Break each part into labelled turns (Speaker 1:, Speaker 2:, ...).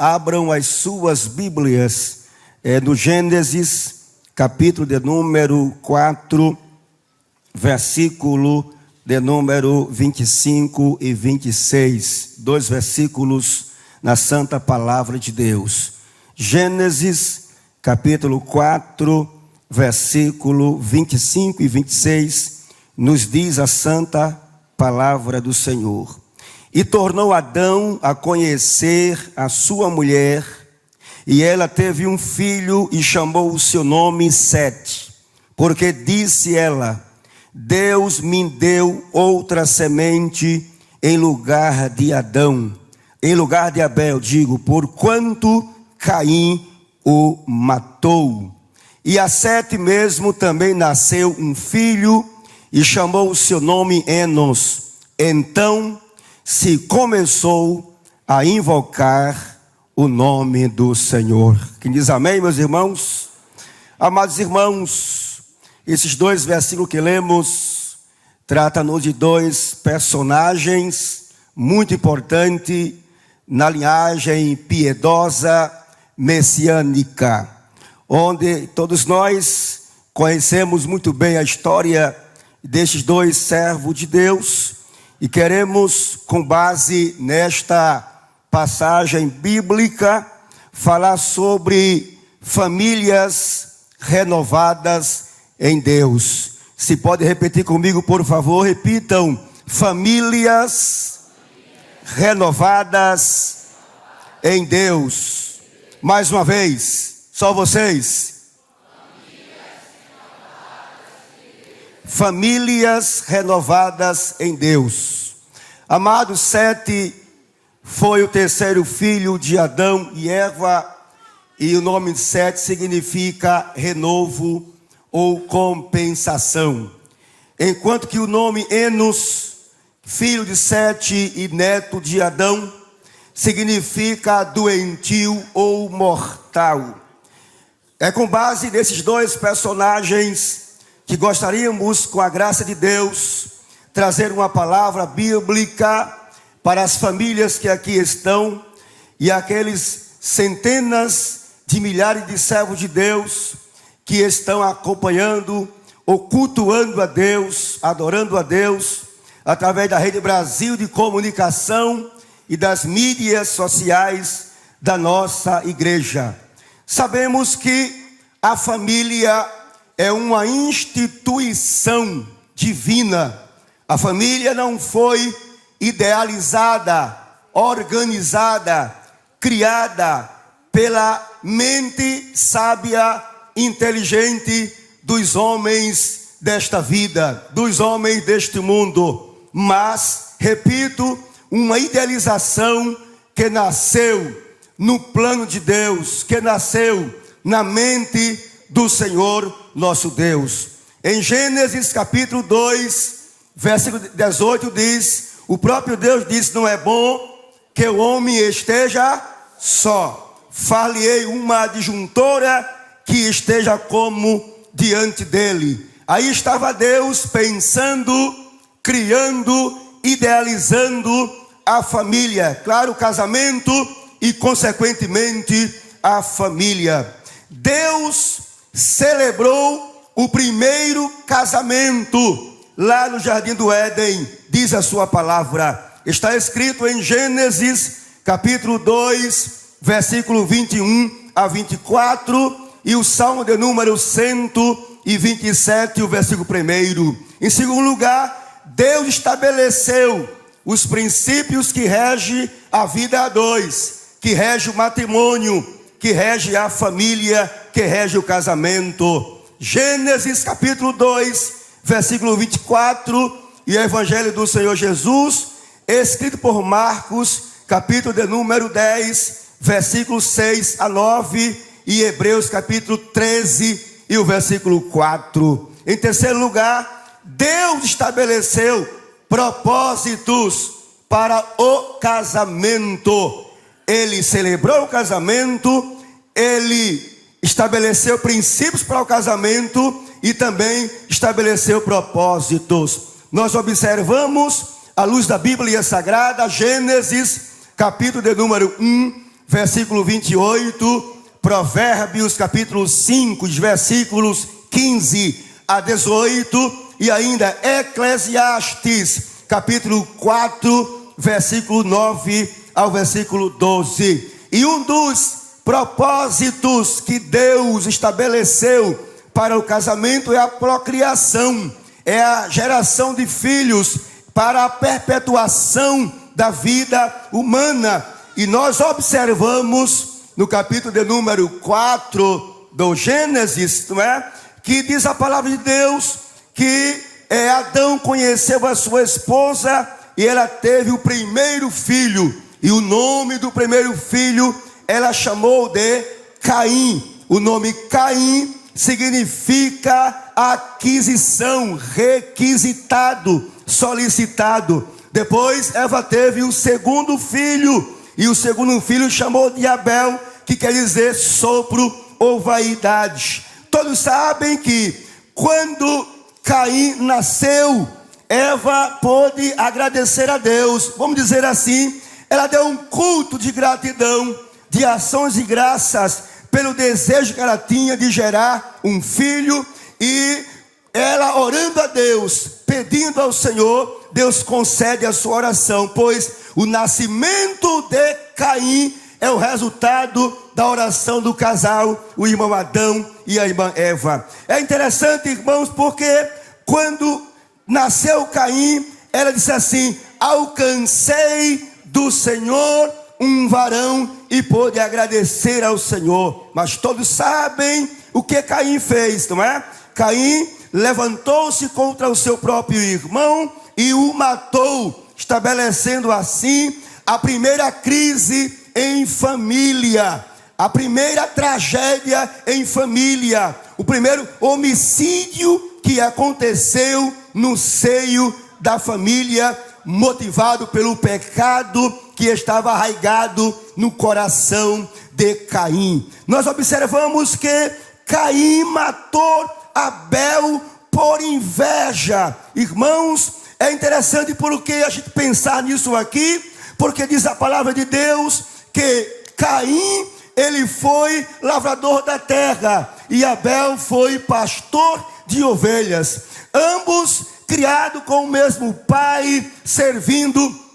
Speaker 1: Abram as suas Bíblias no Gênesis, capítulo de número 4, versículo de número 25 e 26. Dois versículos na Santa Palavra de Deus. Gênesis, capítulo 4, versículo 25 e 26, nos diz a Santa Palavra do Senhor. E tornou Adão a conhecer a sua mulher, e ela teve um filho e chamou o seu nome Sete, porque disse ela: Deus me deu outra semente em lugar de Adão, em lugar de Abel, porquanto Caim o matou. E a Sete mesmo também nasceu um filho e chamou o seu nome Enos. Então se começou a invocar o nome do Senhor. Quem diz amém, meus irmãos? Amados irmãos, esses dois versículos que lemos tratam-nos de dois personagens muito importantes na linhagem piedosa messiânica, onde todos nós conhecemos muito bem a história destes dois servos de Deus. E queremos, com base nesta passagem bíblica, falar sobre famílias renovadas em Deus. Se pode repetir comigo, por favor, repitam: famílias renovadas em Deus. Mais uma vez, só vocês. Famílias renovadas em Deus. Amado, Sete foi o terceiro filho de Adão e Eva, e o nome de Sete significa renovo ou compensação. Enquanto que o nome Enos, filho de Sete e neto de Adão, significa doentio ou mortal. É com base nesses dois personagens que gostaríamos, com a graça de Deus, trazer uma palavra bíblica para as famílias que aqui estão e aqueles centenas de milhares de servos de Deus que estão acompanhando ou cultuando a Deus, adorando a Deus, através da Rede Brasil de Comunicação e das mídias sociais da nossa igreja. Sabemos que a família é uma instituição divina. A família não foi idealizada, organizada, criada pela mente sábia, inteligente dos homens desta vida, dos homens deste mundo. Mas, repito, uma idealização que nasceu no plano de Deus, que nasceu na mente do Senhor nosso Deus. Em Gênesis capítulo 2, versículo 18 diz: o próprio Deus disse: não é bom que o homem esteja só, far-lhe-ei uma adjuntora que esteja como diante dele. Aí estava Deus pensando, criando, idealizando a família, claro, o casamento e consequentemente a família. Deus celebrou o primeiro casamento lá no Jardim do Éden, diz a sua palavra. Está escrito em Gênesis capítulo 2, versículo 21 a 24, e o Salmo de número 127, o versículo 1. Em segundo lugar, Deus estabeleceu os princípios que regem a vida a dois, que rege o matrimônio, que rege a família, que rege o casamento. Gênesis capítulo 2, versículo 24, e o Evangelho do Senhor Jesus, escrito por Marcos, capítulo de número 10, versículo 6 a 9, e Hebreus capítulo 13, e o versículo 4. Em terceiro lugar, Deus estabeleceu propósitos para o casamento. Ele celebrou o casamento, ele estabeleceu princípios para o casamento e também estabeleceu propósitos. Nós observamos, à luz da Bíblia Sagrada, Gênesis, capítulo de número 1, versículo 28, Provérbios capítulo 5, versículos 15 a 18, e ainda Eclesiastes capítulo 4, versículo 9 ao versículo 12. E um dos propósitos que Deus estabeleceu para o casamento é a procriação, é a geração de filhos para a perpetuação da vida humana. E nós observamos no capítulo de número 4 do Gênesis, não é? Que diz a palavra de Deus que Adão conheceu a sua esposa e ela teve o primeiro filho. E o nome do primeiro filho ela chamou de Caim. O nome Caim significa aquisição, requisitado, solicitado. Depois Eva teve o segundo filho, e o segundo filho chamou de Abel, que quer dizer sopro ou vaidade. Todos sabem que quando Caim nasceu, Eva pôde agradecer a Deus. Vamos dizer assim, ela deu um culto de gratidão, de ações e graças pelo desejo que ela tinha de gerar um filho. E ela orando a Deus, pedindo ao Senhor, Deus concede a sua oração, pois o nascimento de Caim é o resultado da oração do casal, o irmão Adão e a irmã Eva. É interessante, irmãos, porque quando nasceu Caim, ela disse assim: alcancei do Senhor um varão, e pôde agradecer ao Senhor. Mas todos sabem o que Caim fez, não é? Caim levantou-se contra o seu próprio irmão e o matou, estabelecendo assim a primeira crise em família, a primeira tragédia em família, o primeiro homicídio que aconteceu no seio da família, motivado pelo pecado que estava arraigado no coração de Caim. Nós observamos que Caim matou Abel por inveja. Irmãos, é interessante porque a gente pensar nisso aqui, porque diz a palavra de Deus que Caim, ele foi lavrador da terra e Abel foi pastor de ovelhas. Ambos criados com o mesmo pai, servindo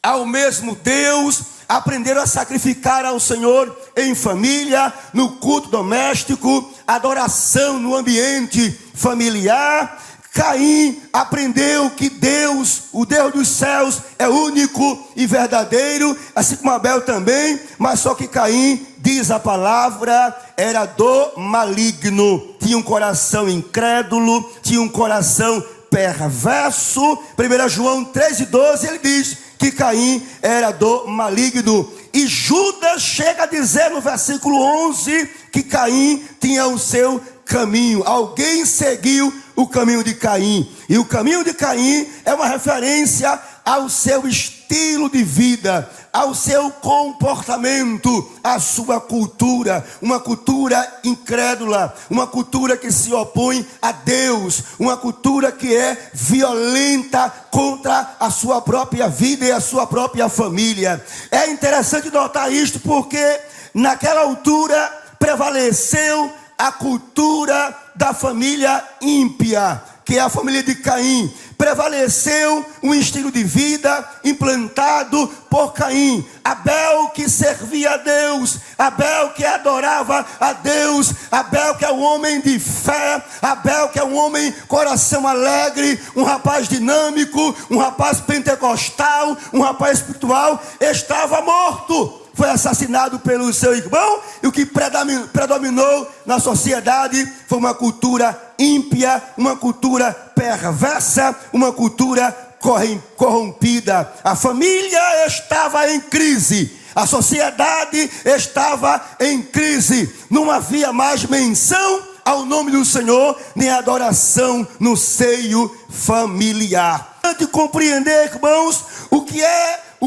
Speaker 1: ao mesmo Deus, aprenderam a sacrificar ao Senhor em família, no culto doméstico, adoração no ambiente familiar. Caim aprendeu que Deus, o Deus dos céus, é único e verdadeiro, assim como Abel também, mas só que Caim, diz a palavra, era do maligno, tinha um coração incrédulo, tinha um coração perverso. 1 João 3,12, ele diz que Caim era do maligno. E Judas chega a dizer no versículo 11 que Caim tinha o seu caminho. Alguém seguiu o caminho de Caim. E o caminho de Caim é uma referência ao seu estilo de vida, ao seu comportamento, à sua cultura. Uma cultura incrédula, uma cultura que se opõe a Deus, uma cultura que é violenta contra a sua própria vida e a sua própria família. É interessante notar isto porque naquela altura prevaleceu a cultura da família ímpia, que é a família de Caim. Prevaleceu um estilo de vida implantado por Caim. Abel que servia a Deus, Abel que adorava a Deus, Abel que é um homem de fé, Abel que é um homem coração alegre, um rapaz dinâmico, um rapaz pentecostal, um rapaz espiritual, estava morto. Foi assassinado pelo seu irmão, e o que predominou na sociedade foi uma cultura ímpia, uma cultura perversa, uma cultura corrompida. A família estava em crise, a sociedade estava em crise, não havia mais menção ao nome do Senhor, nem adoração no seio familiar. De compreender, irmãos, o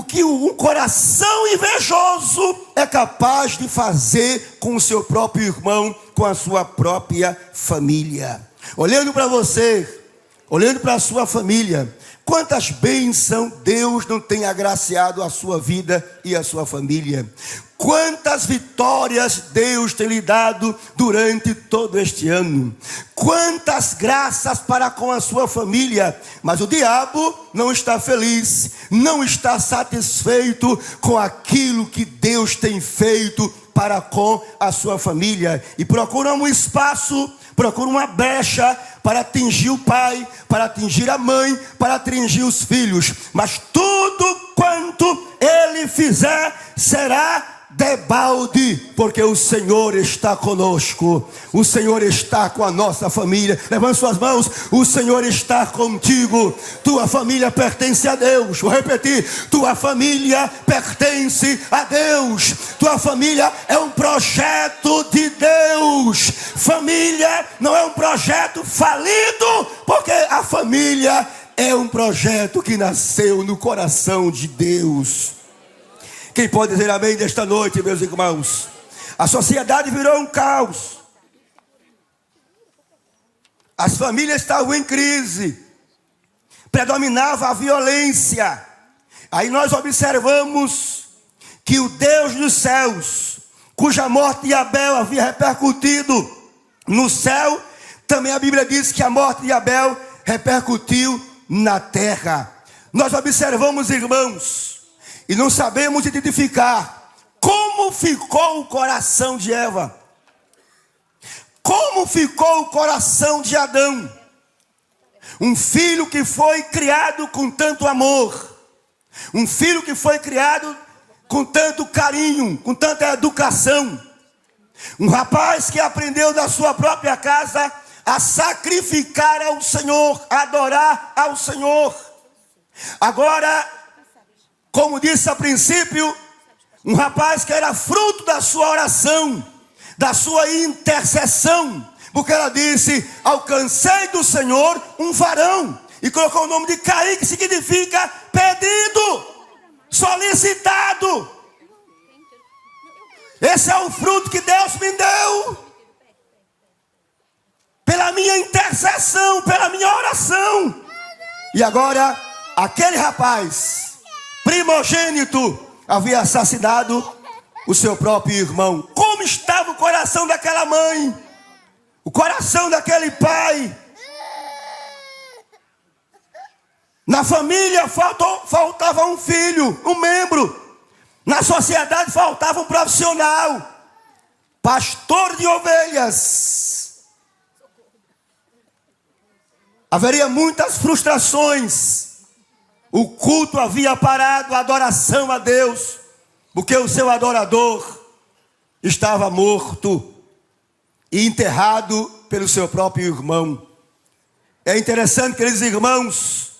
Speaker 1: que um coração invejoso é capaz de fazer com o seu próprio irmão, com a sua própria família. Olhando para você, olhando para a sua família, Quantas bênçãos Deus não tem agraciado a sua vida e a sua família. Quantas vitórias Deus tem lhe dado durante todo este ano. Quantas graças para com a sua família. Mas o diabo não está feliz, não está satisfeito com aquilo que Deus tem feito para com a sua família. E procura um espaço, procura uma brecha para atingir o pai, para atingir a mãe, para atingir os filhos. Mas tudo quanto ele fizer será debalde, porque o Senhor está conosco. O Senhor está com a nossa família. Levante suas mãos. O Senhor está contigo. Tua família pertence a Deus. Vou repetir: tua família pertence a Deus. Tua família é um projeto de Deus. Família não é um projeto falido, porque a família é um projeto que nasceu no coração de Deus. Quem pode dizer amém desta noite, meus irmãos? A sociedade virou um caos. As famílias estavam em crise. Predominava a violência. Aí nós observamos que o Deus dos céus, cuja morte de Abel havia repercutido no céu, também a Bíblia diz que a morte de Abel repercutiu na terra. Nós observamos, irmãos, e não sabemos identificar como ficou o coração de Eva. Como ficou o coração de Adão. Um filho que foi criado com tanto amor. Um filho que foi criado com tanto carinho, com tanta educação. Um rapaz que aprendeu da sua própria casa a sacrificar ao Senhor, a adorar ao Senhor. Agora, como disse a princípio, um rapaz que era fruto da sua oração, da sua intercessão, porque ela disse: alcancei do Senhor um varão, e colocou o nome de Caim, que significa pedido, solicitado. Esse é o fruto que Deus me deu, pela minha intercessão, pela minha oração. E agora, aquele rapaz primogênito havia assassinado o seu próprio irmão. Como estava o coração daquela mãe? O coração daquele pai? Na família faltava um filho, um membro. Na sociedade faltava um profissional, pastor de ovelhas. Haveria muitas frustrações. O culto havia parado, a adoração a Deus, porque o seu adorador estava morto e enterrado pelo seu próprio irmão. É interessante, queridos irmãos,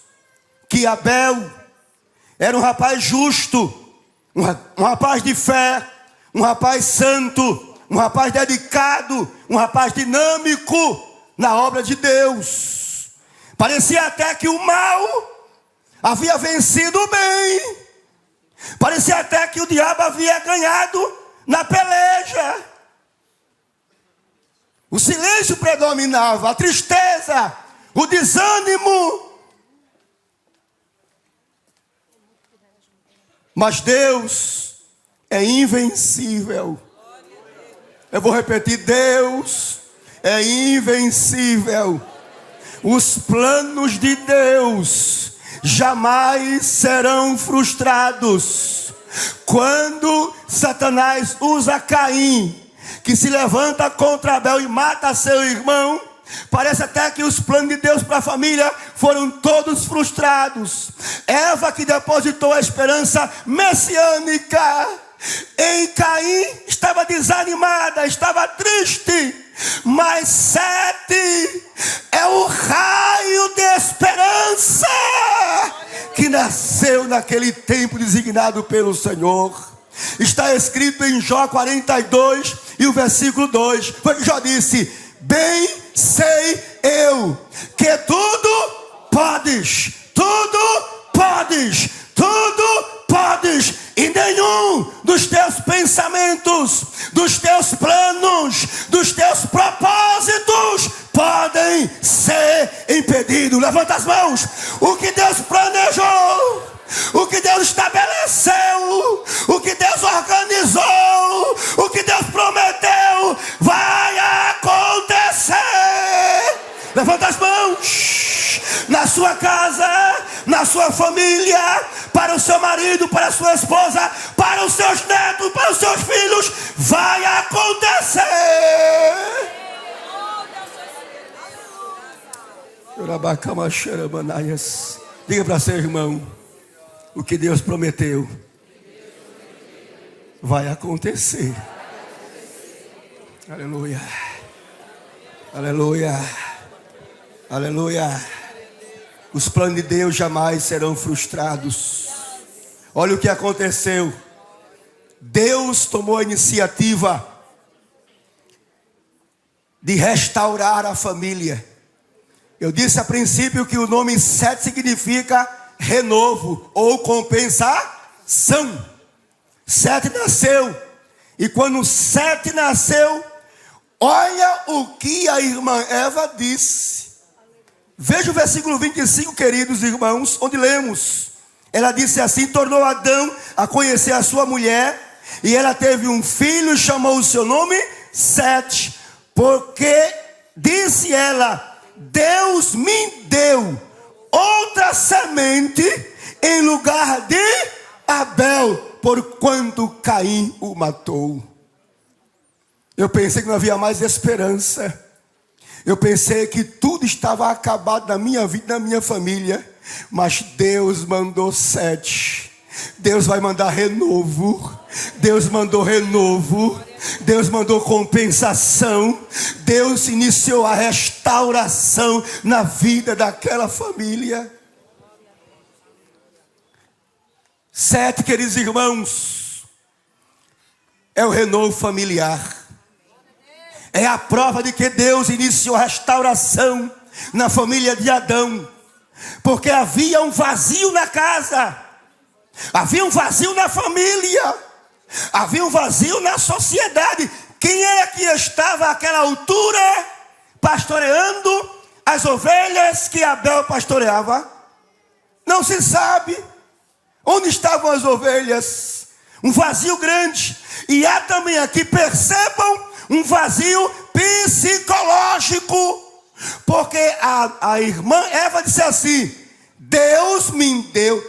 Speaker 1: que Abel era um rapaz justo, um rapaz de fé, um rapaz santo, um rapaz dedicado, um rapaz dinâmico na obra de Deus. Parecia até que o mal havia vencido o bem. Parecia até que o diabo havia ganhado na peleja. O silêncio predominava, a tristeza, o desânimo. Mas Deus é invencível. Eu vou repetir: Deus é invencível. Os planos de Deus jamais serão frustrados. Quando Satanás usa Caim, que se levanta contra Abel e mata seu irmão, parece até que os planos de Deus para a família foram todos frustrados. Eva, que depositou a esperança messiânica em Caim, estava desanimada, estava triste. Mas Sete é o raio de esperança que nasceu naquele tempo designado pelo Senhor. Está escrito em Jó 42 e o versículo 2. Foi que Jó disse: bem sei eu que tudo podes, e nenhum dos teus pensamentos, dos teus planos, dos teus propósitos podem ser impedidos. Levanta as mãos. O que Deus planejou, o que Deus estabeleceu, o que Deus organizou, o que Deus prometeu, vai acontecer. Levanta as mãos. Na sua casa, na sua família, para o seu marido, para a sua esposa, para os seus netos, para os seus filhos, vai acontecer. Diga para seu irmão: o que Deus prometeu vai acontecer. Aleluia. Aleluia. Aleluia. Os planos de Deus jamais serão frustrados. Olha o que aconteceu. Deus tomou a iniciativa de restaurar a família. Eu disse a princípio que o nome Sete significa renovo ou compensação. Sete nasceu. E quando Sete nasceu, olha o que a irmã Eva disse. Veja o versículo 25, queridos irmãos, onde lemos. Ela disse assim: tornou Adão a conhecer a sua mulher, e ela teve um filho e chamou o seu nome Sete, porque disse ela: Deus me deu outra semente em lugar de Abel, porquanto Caim o matou. Eu pensei que não havia mais esperança. Eu pensei que tudo estava acabado na minha vida, na minha família. Mas Deus mandou Sete. Deus vai mandar renovo. Deus mandou renovo. Deus mandou compensação. Deus iniciou a restauração na vida daquela família. Sete, queridos irmãos, é o renovo familiar. É a prova de que Deus iniciou a restauração na família de Adão. Porque havia um vazio na casa. Havia um vazio na família. Havia um vazio na sociedade. Quem era que estava àquela altura pastoreando as ovelhas que Abel pastoreava? Não se sabe. Onde estavam as ovelhas? Um vazio grande. E há também aqui, percebam, um vazio psicológico. Porque a irmã Eva disse assim: Deus me deu,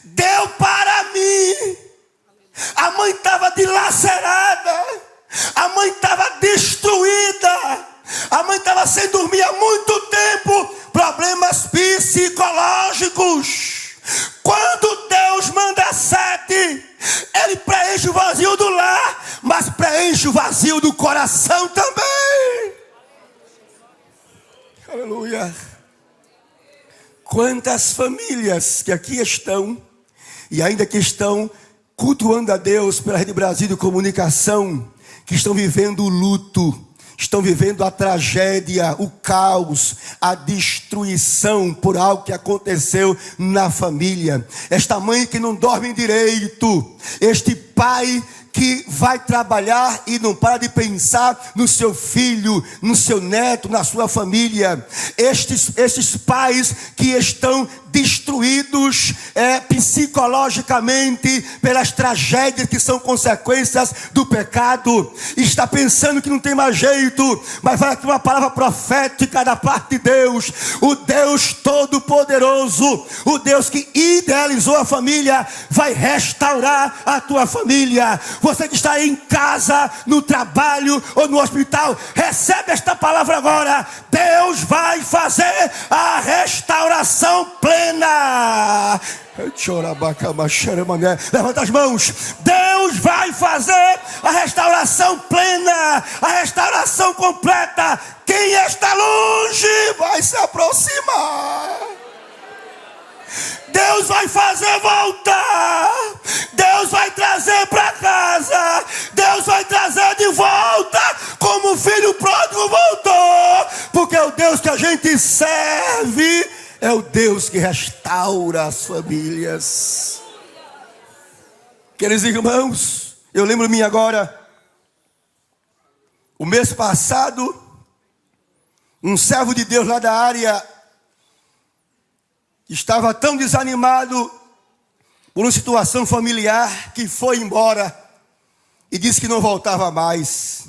Speaker 1: deu para mim. A mãe estava dilacerada, a mãe estava destruída, a mãe estava sem dormir há muito tempo, problemas psicológicos. Quando Deus manda Sete, Ele preenche o vazio do lar, mas preenche o vazio do coração também. Aleluia. Quantas famílias que aqui estão, e ainda que estão cultuando a Deus pela Rede Brasil de Comunicação, que estão vivendo o luto, estão vivendo a tragédia, o caos, a destruição por algo que aconteceu na família. Esta mãe que não dorme direito, este pai que vai trabalhar e não para de pensar no seu filho, no seu neto, na sua família. Estes pais que estão destruídos psicologicamente pelas tragédias que são consequências do pecado, está pensando que não tem mais jeito, mas vai aqui uma palavra profética da parte de Deus, o Deus Todo-Poderoso, o Deus que idealizou a família, vai restaurar a tua família. Você que está aí em casa, no trabalho ou no hospital, recebe esta palavra agora. Deus vai fazer a restauração plena. Levanta as mãos. Deus vai fazer a restauração plena, a restauração completa. Quem está longe vai se aproximar. Deus vai fazer voltar. Deus vai trazer para casa. Deus vai trazer de volta, como o filho pródigo voltou. Porque o Deus que a gente serve é o Deus que restaura as famílias. Queridos irmãos, eu lembro-me agora O mês passado, um servo de Deus lá da área estava tão desanimado por uma situação familiar que foi embora e disse que não voltava mais.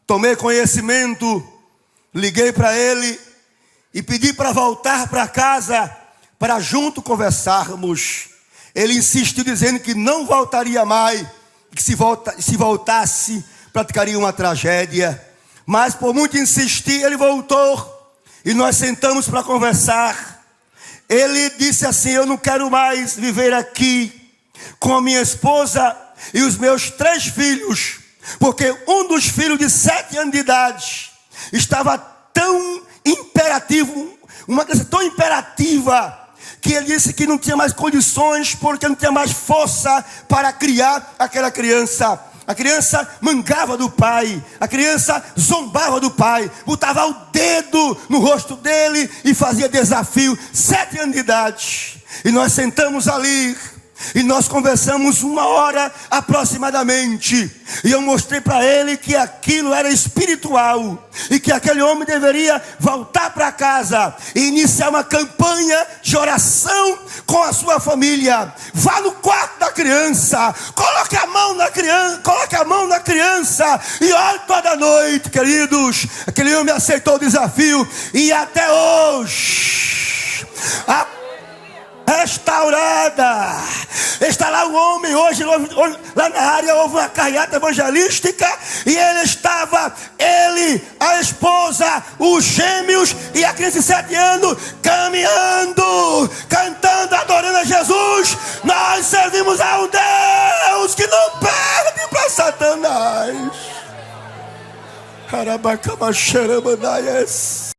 Speaker 1: Tomei conhecimento, liguei para ele e pedi para voltar para casa para junto conversarmos. Ele insistiu dizendo que não voltaria mais, que se voltasse praticaria uma tragédia. Mas por muito insistir, ele voltou e nós sentamos para conversar. Ele disse assim: eu não quero mais viver aqui com a minha esposa e os meus 3 filhos, porque um dos filhos de 7 anos de idade estava tão imperativo, uma criança tão imperativa, que ele disse que não tinha mais condições, porque não tinha mais força para criar aquela criança. A criança mangava do pai, a criança zombava do pai, botava o dedo no rosto dele e fazia desafio. 7 anos de idade. E nós sentamos ali e nós conversamos 1 hora aproximadamente. E eu mostrei para ele que aquilo era espiritual e que aquele homem deveria voltar para casa e iniciar uma campanha de oração com a sua família. Vá no quarto da criança, coloque a mão na criança e ore toda noite, queridos. Aquele homem aceitou o desafio e até hoje restaurada. Está lá o homem hoje lá na área houve uma carreata evangelística e ele, a esposa, os gêmeos e a criança de 7 anos caminhando, cantando, adorando a Jesus. Nós servimos a um Deus que não perde para Satanás. Carabacamaxeramandaias.